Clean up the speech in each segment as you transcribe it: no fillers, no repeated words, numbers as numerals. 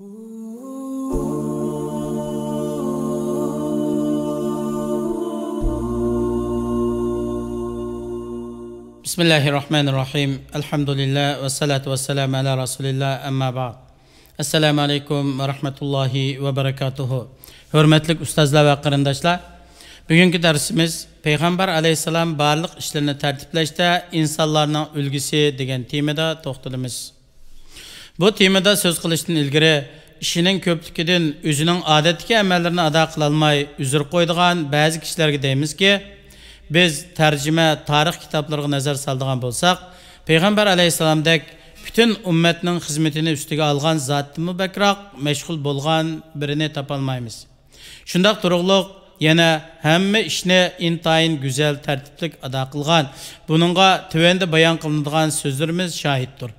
Bismillahirrahmanirrahim. Elhamdülillah ve salatu ve selamu ala Resulillah amma ba'd. Assalamu alaikum ve rahmetullahi ve berekatuhu. Hürmetlik ustazlar ve qarindoshlar, bugungi darsimiz Peygamber aleyhisselam barliq ishlarni tartiblashda insonlarning ulgusi degan temada to'xtalamiz. Bu temada so'z qilishdan ilgari ishining ko'pligidan o'zining odatdagi amallarini ado qila olmay uzr qo'ydigan ba'zi kishilarga deymizki, biz tarjima tarix kitoblarga nazar soladigan bo'lsak, Peygamber aleyhisselamdek bütün ummatning xizmatini ustiga olgan zotdan bakroq mashg'ul bo'lgan birini topolmaymiz. Shundoq turug'liq yana hamma ishni intayin go'zal tartiblik ado qilgan. Buningga tuvanda bayon qilinadigan so'zlarimiz shohiddir.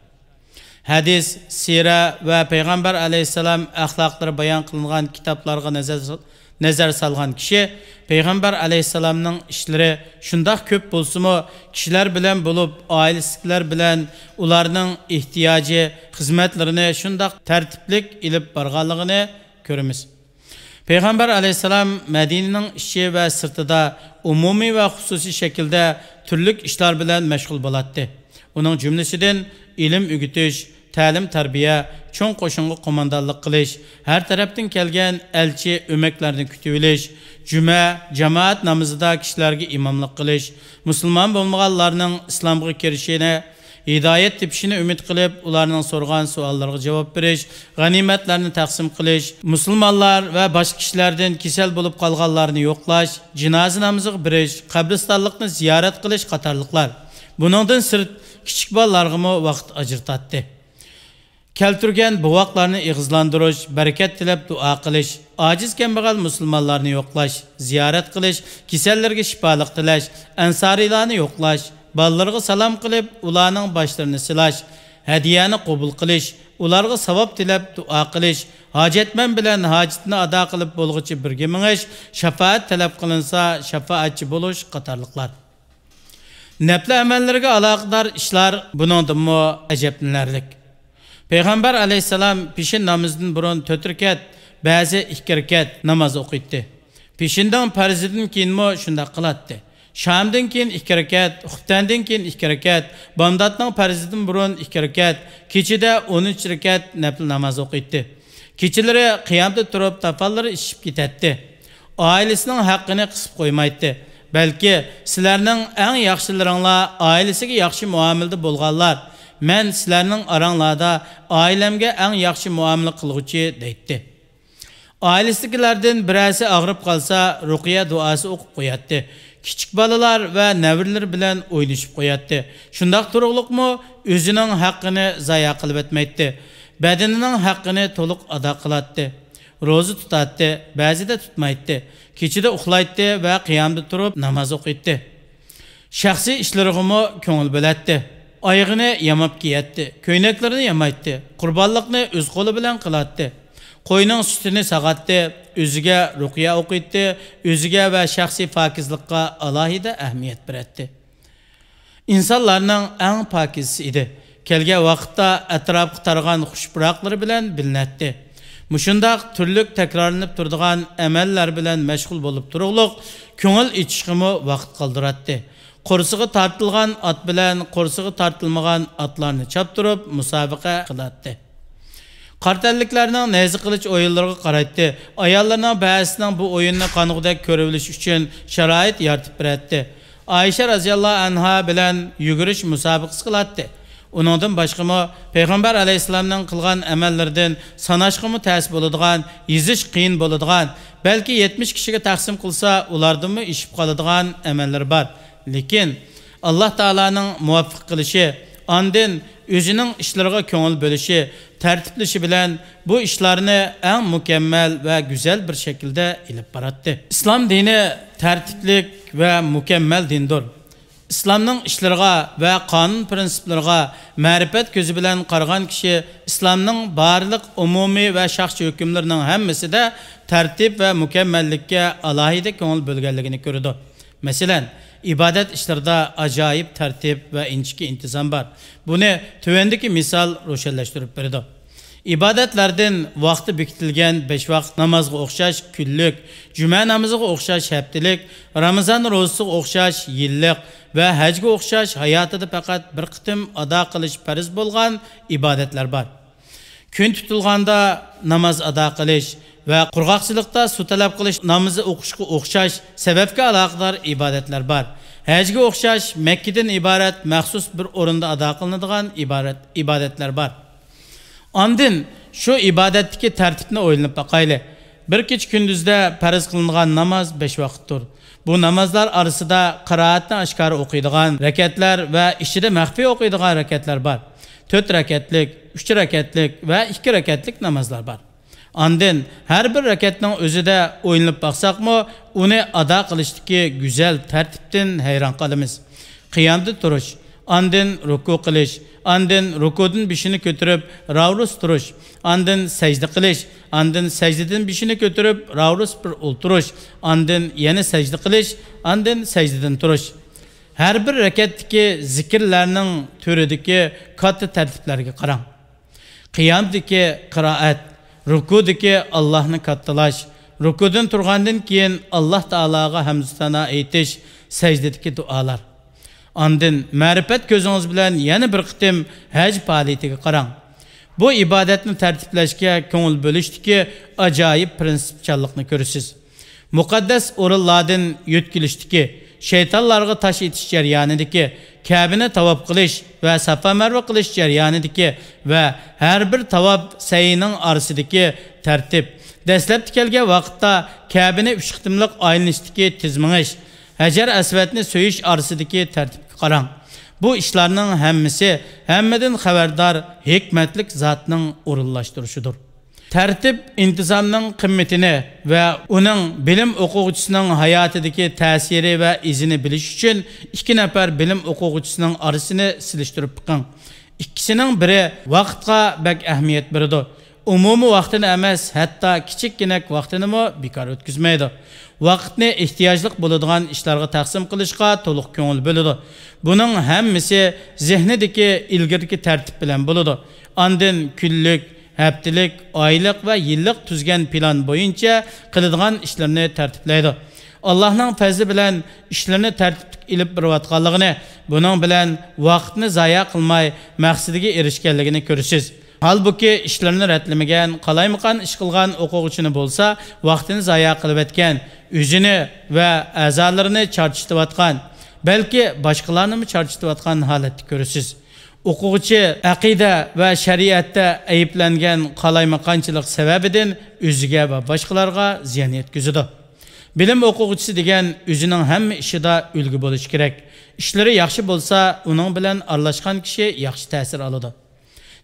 Hadis, sira va Peygamber aleyhisselam axloqlari bayon qilingan kitoblarga nazar salgan kishi Peygamber aleyhisselamning ishlari shundoq ko'p bo'lsa-mu, kishilar bilan bo'lib, oilasilar bilan ularning ehtiyoji, xizmatlarini shundoq tartiblik ilib borganligini ko'ramiz. Peygamber aleyhisselam Madinening ichi va sirtida umumiy va xususiy shaklda turli ishlar bilan mashg'ul bo'ladi. Uning jumlasidan ilm o'gitish, ta'lim tarbiya, cho'ng qo'shinga qo'mondonlik qilish, har tarafdan kelgan elchi o'maklarni kutib olish, juma, jamoat namozida kishilarga imomlik qilish, musulmon bo'lmaganlarning islomga kirishini, hidoyat tepishini umid qilib, ularning so'rgan savollarga javob berish, g'animatlarni taqsim qilish, musulmonlar va boshqa kishilardan kasal bo'lib qolganlarni yo'qlash, jinoza namoziga berish, qabristonlikni ziyorat qilish qatorliqlar. Buningdan sirt kichik bolalarga vaqt ajratadi. Keltirgan buvoqlarni ig'izlantirish, barakat tilab duo qilish, ojiz kambag'al musulmonlarni yo'qlash, ziyorat qilish, kasallarga shifolik tilash, ansariylarni yo'qlash, bolalarga salom qilib, ularning boshlarini silash, hadiyani qabul qilish, ularga savob tilab duo qilish, hojatman bilan hojatni ado qilib bo'lg'ichi birga mingish, shafaat talab qilinsa shafaatchi bo'lish qatorliqlar. Nafli amallarga aloqador ishlar buningdanmi ajablanarlik. Peygamber aleyhisselam peshin namozidan burun 4 rakat, ba'zi 2 rakat namoz o'qiydi. Peshindan farzidan keyinmi shunday qiladi. Shamdan keyin 2 rakat, xuftandan keyin 2 rakat, bomdodning farzidan burun 2 rakat, kechida 13 rakat nafl namoz o'qiydi. Kechalari qiyomda turib tafallari ishib ketadi. Oilasining haqqini qisib qo'ymaydi. Balki sizlarning eng yaxshilaringlar oilasiga yaxshi muomalada bo'lganlar. Men sizlarning oranglarda oilamga eng yaxshi muomala qilguvchi deydi. Oilasidagilardan birasi og'rib qolsa, ruqiya duosi o'qib qo'yadi. Kichik bolalar va navirlar bilan o'ynashib qo'yadi. Shundoq turug'liqmi o'zining haqqini zoya qilib o'tmaydi. Badanining haqqini to'liq ado qiladi. Ro'za tutadi, ba'zida tutmaydi. Kechida uxlaydi va qiyomda turib namoz o'qiydi. Shaxsiy ishlariga ko'ngil bo'ladi. Oyog'ini yamab kiyadi, ko'ynaklarini yamaydi, qurbonlikni o'z qo'li bilan qiladi. Qo'yning sutini sag'atdi, o'ziga ruqiya o'qiydi, o'ziga va shaxsiy pokizlikqa alohida ahamiyat beradi. İnsanlarning eng pokizisi edi. Kelgan vaqtda atrofga targ'an xushpuroqlari bilan bilinadi. Mushundaq turlik takrorlanib turadigan amallar bilan mashg'ul bo'lib turug'liq, ko'ngil ichishga vaqt qoldiradi. Qo'rsig'i tortilgan at bilan qo'rsig'i tortilmagan atlarni chaptirib musobaqa qiladi. Qartalliklarning nayzi qilish o'yinlariga qaraydi. Ayollarning ba'zisining bu o'yinni qanug'dek ko'rilish uchun sharoit yaratib beradi. Aisha radhiyallohu anha bilan yugurish musobaqasi qiladi. Uningdan boshqa Peygamber aleyhisselamning qilgan amallaridan sanashqimi ta'sir bo'ladigan, yezish qiyin bo'ladigan, balki 70 kishiga taqsim qilsa, ulardanmi ishib qoladigan amallar bor. Lekin Allah Taala'nın muvaffaq qilishi, ondan o'zining ishlariga ko'ngil bo'lishi, tartiblishi bilan bu ishlarni eng mukammal va go'zal bir shaklda ilib boradi. Islom dini tartiblik va mukammal dindir. İslamning ishlariga va qonun prinsiplariga ma'rifat ko'zi bilan qaragan kishi islomning barliq umumiy va shaxsiy hukmlarining hammasida tartib va mukammallikka alohida ko'ngil bo'lganligini ko'radi. Masalan, ibadet işlerinde acayip tertip ve inçki intizam var. Bunu tövendeki misal roşelleştirip berdi. İbadetlerden vaqti bekitilgan 5 vaqt namazga o'xshash kunlik, juma namoziga o'xshash haftalik, Ramazon ro'zasiga o'xshash yillik va hajga o'xshash hayotida faqat bir qitim ado qilish farz bo'lgan ibodatlar bor. Kun tutilganda namoz ado qilish va qurg'oqchilikda suv talab qilish namozni o'qishga o'xshash sababga aloqador ibodatlar bor. Hajga o'xshash Makkadan iborat maxsus bir o'rinda ado qilinadigan ibodatlar bor. Ondan şu ibadetteki tertibini o'ylanib baqayli. Bir kecha kunduzda farz qilingan namoz 5 vaqtdir. Bu namozlar arasida qiroatni oshkora o'qiydigan rakatlar va ichida maxfiy o'qiydigan rakatlar bor. 4 rakatlik, 3 rakatlik va 2 rakatlik namozlar bor. Ondan har bir rakatning o'zida o'ylanib baqsaqmi, uni ado qilishdagi go'zal tartibdan hayron qolamiz. Qiyomda turish, ondan ruku qilish, ondan rukudan bishini ko'tarib ravrus turish, ondan sajda qilish, ondan sajdadan bishini ko'tarib ravrus bir o'ltirish, ondan yana sajda qilish, ondan sajdadan turish. Har bir rakatdagi zikrlarning turidagi katta tartiblarga qarang. Qiyomdagi qiroat, rukudagi Allohni kattalash, rukudan turgandan keyin Alloh taologa hamd sana aytish, sajdadagi duolar. Ondan ma'rifat ko'zingiz bilan yana bir qitim haj faoliyatiga qarang. Bu ibodatni tartiblashga ko'ngil bo'lishdagi ajoyib prinsipchanlikni ko'rasiz. Muqaddas o'rinlardan yutkilishdagi, shaytonlarga tash etish jarayonidagi, Ka'bani tavob qilish va Safa Marva qilish jarayonidagi va har bir tavob sayining orasidagi tartib. Dastlabki kelgan vaqtda Ka'bani 3 qitimliq aylanishdagi tizminish, Hajar Aswadni so'yish orasidagi tartibga qarang. Bu ishlarning hammasi hammadan xabardor hikmatlik zotning o'rinlashtirishidir. Tartib intizomning qimmatini va uning bilim o'quvchisining hayotidagi ta'siri va izini bilish uchun 2 nafar bilim o'quvchisining orasini silishtirib chiqing. İkisining biri vaqtga bak ahamiyat beradi. Umumiy vaqtini emas, hatto kichikgina vaqtini mo bekor o'tkazmaydi. Vaqtni ehtiyojli bo'ladigan ishlarga taqsim qilishga to'liq ko'ngil bo'ladi. Buning hammasi zehnidagi ilgirki tartib bilan bo'ladi. Ondan kunlik, haftalik, oylik va yillik tuzgan plan bo'yicha qiladigan ishlarni tartiblaydi. Allohning fazli bilan ishlarni tartibga ilib borayotganligini, buning bilan vaqtni zoya qilmay maqsadiga erishganligini ko'rasiz. Halbuki ishlarni ratlamagan, qalaymaqan ish qilgan o'quvchini bo'lsa, vaqtini zoya qilib etgan, o'zini va a'zolarini charchitayotgan, balki boshqalarni ham charchitayotgan holatni ko'rasiz. O'quvchi aqida va shariatda ayblangan qalaymaqanchilik sababidan o'ziga va boshqalarga ziyon yetkazadi. Bilim o'quvchisi degan o'zining hamma ishida ulgu bo'lish kerak. Ishlari yaxshi bo'lsa, uning bilan aralashgan kishi yaxshi ta'sir oladi.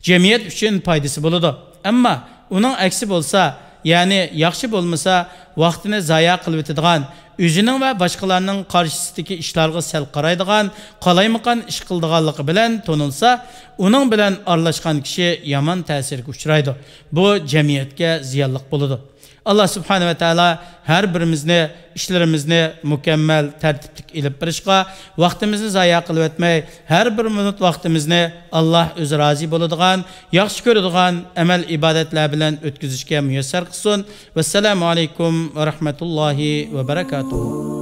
Cemiyet üçün paydası buludu. Ama onun aksi bolsa, yani yaxşı bolmasa, vaxtini zaya qilib etadigan, özünün ve başkalarının karşısındaki işlerge sel qaraydigan, qalaymaqan iş qildiganligi bilan tonulsa, onun bilan aralashgan kishi yaman ta'sirga uchraydi. Bu cemiyetga ziyonliq buludu. Allah subhanahu ve taala her birimizni, işlerimizni mükemmel, tertiplik ilib birishqa, vaqtimizni zaya qilib etmey, her bir minut vaqtimizni Allah o'zi razi bo'ladigan, yaxshi ko'radigan amal ibadetler bilan o'tkazishga muyassar qilsin. Vassalamu alaykum ve rahmetullahi ve berekatuhu.